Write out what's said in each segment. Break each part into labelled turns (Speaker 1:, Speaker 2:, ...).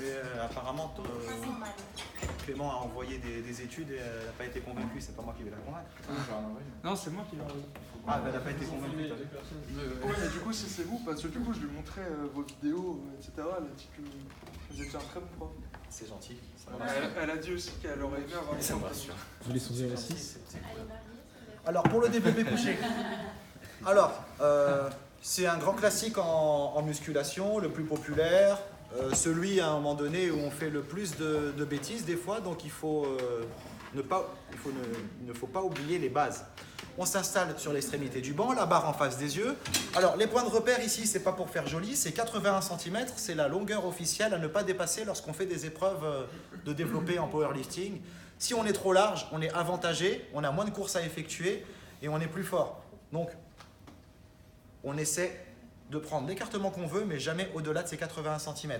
Speaker 1: Mais apparemment, Clément a envoyé des études et elle n'a pas été convaincue. C'est pas moi qui vais la convaincre.
Speaker 2: Non, c'est moi qui l'ai envoyé.
Speaker 1: Ah, elle n'a pas été convaincue.
Speaker 3: Ouais, mais du coup, si c'est vous, parce que du coup, je lui montrais vos vidéos, etc. Elle a dit que vous étiez un très bon prof.
Speaker 1: C'est gentil.
Speaker 3: Elle a dit aussi qu'elle aurait aimé avoir
Speaker 1: Ça me rassure.
Speaker 4: Vous voulez son 06?
Speaker 1: Alors, pour le développé couché. Alors, c'est un grand classique en musculation, le plus populaire. Celui à un moment donné où on fait le plus de bêtises des fois, donc il ne faut pas oublier les bases. On s'installe sur l'extrémité du banc, la barre en face des yeux. Alors les points de repère ici, c'est pas pour faire joli, c'est 81 cm, c'est la longueur officielle à ne pas dépasser lorsqu'on fait des épreuves de développé en powerlifting. Si on est trop large, on est avantagé, on a moins de courses à effectuer et on est plus fort. Donc on essaie de prendre l'écartement qu'on veut, mais jamais au-delà de ces 81 cm.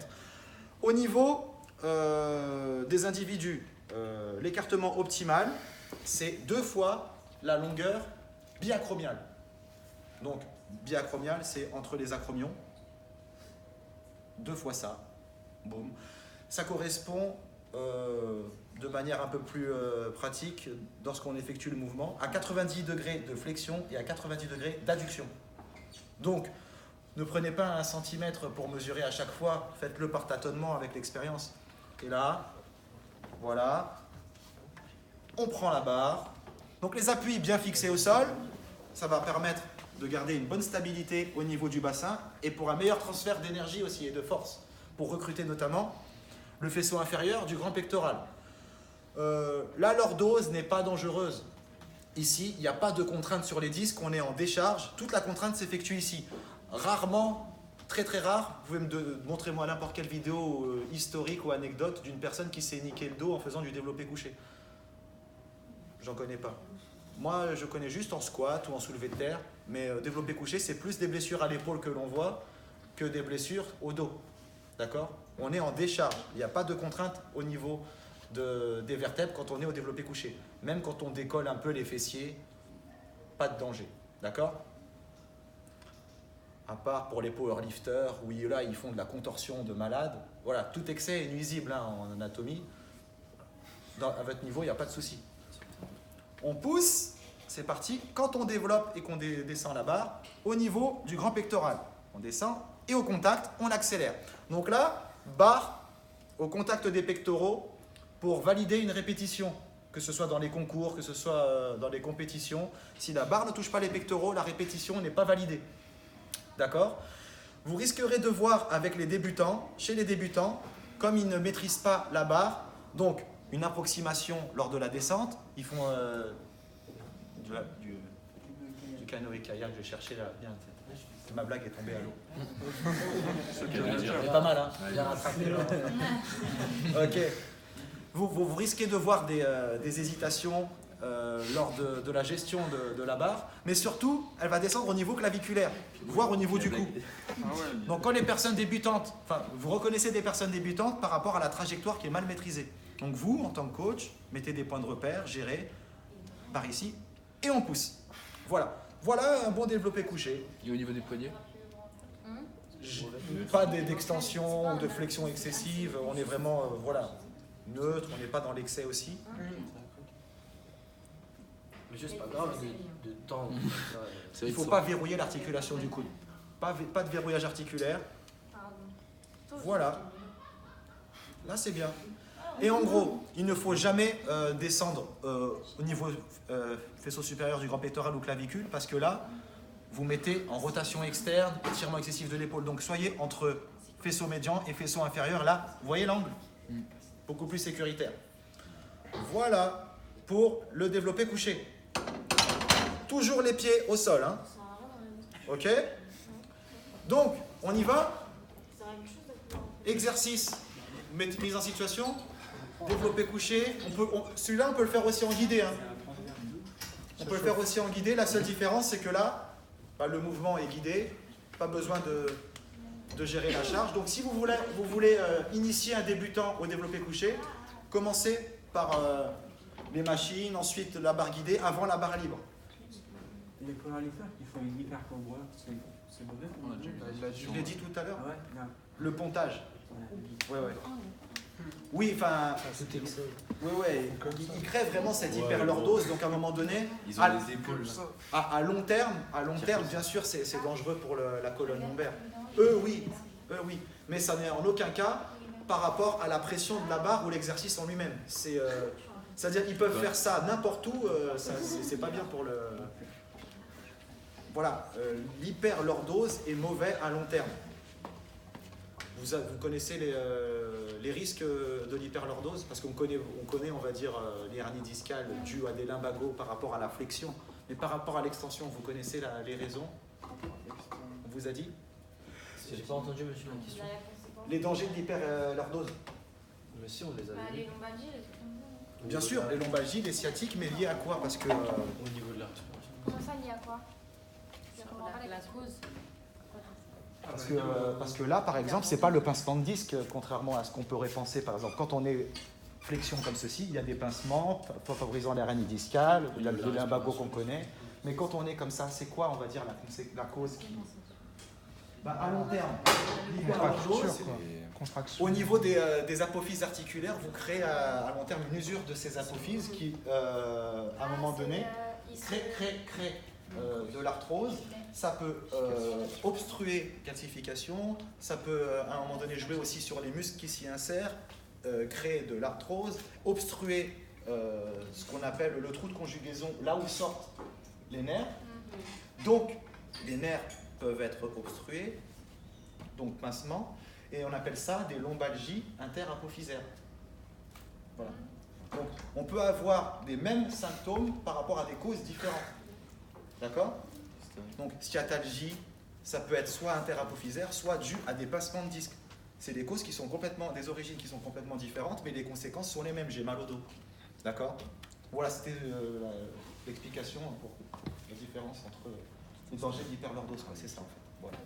Speaker 1: Au niveau des individus, l'écartement optimal, c'est 2 fois la longueur biacromiale. Donc, biacromiale, c'est entre les acromions. 2 fois ça. Boum. Ça correspond de manière un peu plus pratique, lorsqu'on effectue le mouvement, à 90 degrés de flexion et à 90 degrés d'adduction. Donc, ne prenez pas 1 cm pour mesurer à chaque fois, faites-le par tâtonnement avec l'expérience. Et là, voilà, on prend la barre. Donc les appuis bien fixés au sol, ça va permettre de garder une bonne stabilité au niveau du bassin et pour un meilleur transfert d'énergie aussi et de force, pour recruter notamment le faisceau inférieur du grand pectoral. La lordose n'est pas dangereuse. Ici, il n'y a pas de contrainte sur les disques, on est en décharge, toute la contrainte s'effectue ici. Rarement, très très rare, vous pouvez montrer-moi n'importe quelle vidéo historique ou anecdote d'une personne qui s'est niqué le dos en faisant du développé couché. J'en connais pas. Moi, je connais juste en squat ou en soulevé de terre, mais développé couché, c'est plus des blessures à l'épaule que l'on voit que des blessures au dos. D'accord? On est en décharge. Il n'y a pas de contrainte au niveau des vertèbres quand on est au développé couché. Même quand on décolle un peu les fessiers, pas de danger. D'accord? À part pour les powerlifters, où là, ils font de la contorsion de malade. Voilà, tout excès est nuisible en anatomie. À votre niveau, il n'y a pas de souci. On pousse, c'est parti. Quand on développe et qu'on descend la barre, au niveau du grand pectoral, on descend et au contact, on accélère. Donc là, barre au contact des pectoraux pour valider une répétition, que ce soit dans les concours, que ce soit dans les compétitions. Si la barre ne touche pas les pectoraux, la répétition n'est pas validée. D'accord? Vous risquerez de voir avec les débutants, chez les débutants, comme ils ne maîtrisent pas la barre, donc une approximation lors de la descente, ils font du canoë-kayak, je cherchais là, bien, ma blague est tombée à l'eau. C'est pas mal, hein? Bien rattrapé. Ok. Vous risquez de voir des hésitations lors de la gestion de la barre, mais surtout, elle va descendre au niveau claviculaire, voire au niveau du cou. Donc quand les personnes débutantes, vous reconnaissez des personnes débutantes par rapport à la trajectoire qui est mal maîtrisée. Donc vous, en tant que coach, mettez des points de repère, gérez par ici, et on pousse. Voilà. Voilà un bon développé couché.
Speaker 5: Et au niveau des poignets?
Speaker 1: Pas d'extension ou de flexion excessive, on est vraiment neutre, on n'est pas dans l'excès aussi.
Speaker 6: Mais juste pas grave de temps.
Speaker 1: Il ne faut pas verrouiller l'articulation du coude. Pas de verrouillage articulaire. Voilà. Là, c'est bien. Et en gros, il ne faut jamais descendre au niveau faisceau supérieur du grand pectoral ou clavicule, parce que là, vous mettez en rotation externe, étirement excessif de l'épaule. Donc soyez entre faisceau médian et faisceau inférieur. Là, vous voyez l'angle? Beaucoup plus sécuritaire. Voilà pour le développé couché. Toujours les pieds au sol. Hein. Ok? Donc, on y va. Exercice. Mise en situation. Développé couché. Celui-là, on peut le faire aussi en guidé. Hein. On peut le faire aussi en guidé. La seule différence, c'est que là, le mouvement est guidé. Pas besoin de gérer la charge. Donc, si vous voulez initier un débutant au développé couché, commencez par les machines, ensuite la barre guidée, avant la barre libre.
Speaker 7: Les powerlifters qui font une hypercombo, c'est mauvais pour
Speaker 1: Je l'ai dit tout à l'heure.
Speaker 7: Ah ouais, non.
Speaker 1: Le pontage.
Speaker 7: Ouais.
Speaker 1: Ouais. Oui, enfin,
Speaker 6: Tout excès.
Speaker 1: ils créent vraiment cette hyperlordose, donc à un moment donné,
Speaker 4: Ils ont
Speaker 1: à,
Speaker 4: les épaules.
Speaker 1: à long terme, bien sûr, c'est dangereux pour la colonne lombaire. Eux, oui, mais ça n'est en aucun cas par rapport à la pression de la barre ou l'exercice en lui-même. C'est-à-dire qu'ils peuvent faire ça n'importe où, c'est pas bien pour le... Voilà, l'hyperlordose est mauvais à long terme. Vous connaissez les risques de l'hyperlordose? Parce qu'on connaît, on va dire, les hernies discales dues à des lumbagos par rapport à la flexion. Mais par rapport à l'extension, vous connaissez les raisons? On vous a dit?
Speaker 6: J'ai pas entendu, monsieur, la question.
Speaker 1: Les dangers de l'hyperlordose.
Speaker 6: Monsieur, on les a
Speaker 5: Les
Speaker 6: vus.
Speaker 5: lombalgies, les trucs comme ça.
Speaker 1: Bien sûr, les lombalgies, les sciatiques, mais liées à quoi? Parce que...
Speaker 6: Au niveau de l'articulation.
Speaker 5: Comment ça, lié à quoi? Je comprends pas la cause.
Speaker 1: Parce que là, par exemple, c'est pas le pincement de disque, contrairement à ce qu'on pourrait penser. Par exemple, quand on est flexion comme ceci, il y a des pincements favorisant les hernies discales, il y a le lumbago qu'on connaît. Mais quand on est comme ça, c'est quoi, on va dire, la cause qui... à long terme, l'hyperlordose, au niveau des apophyses articulaires, vous créez à long terme une usure de ces apophyses qui, à un moment donné, crée de l'arthrose. Ça peut obstruer calcification, ça peut à un moment donné jouer aussi sur les muscles qui s'y insèrent, créer de l'arthrose, obstruer ce qu'on appelle le trou de conjugaison, là où sortent les nerfs. Donc les nerfs peuvent être obstrués, donc pincement, et on appelle ça des lombalgies interapophysaires. Voilà. Donc on peut avoir les mêmes symptômes par rapport à des causes différentes. D'accord? Donc sciatalgie, ça peut être soit interapophysaire, soit dû à des pincements de disques. C'est des causes qui sont complètement, des origines qui sont complètement différentes, mais les conséquences sont les mêmes. J'ai mal au dos. D'accord? Voilà, c'était l'explication pour la différence entre les dangers de l'hyperlordose, c'est ça en fait. Voilà.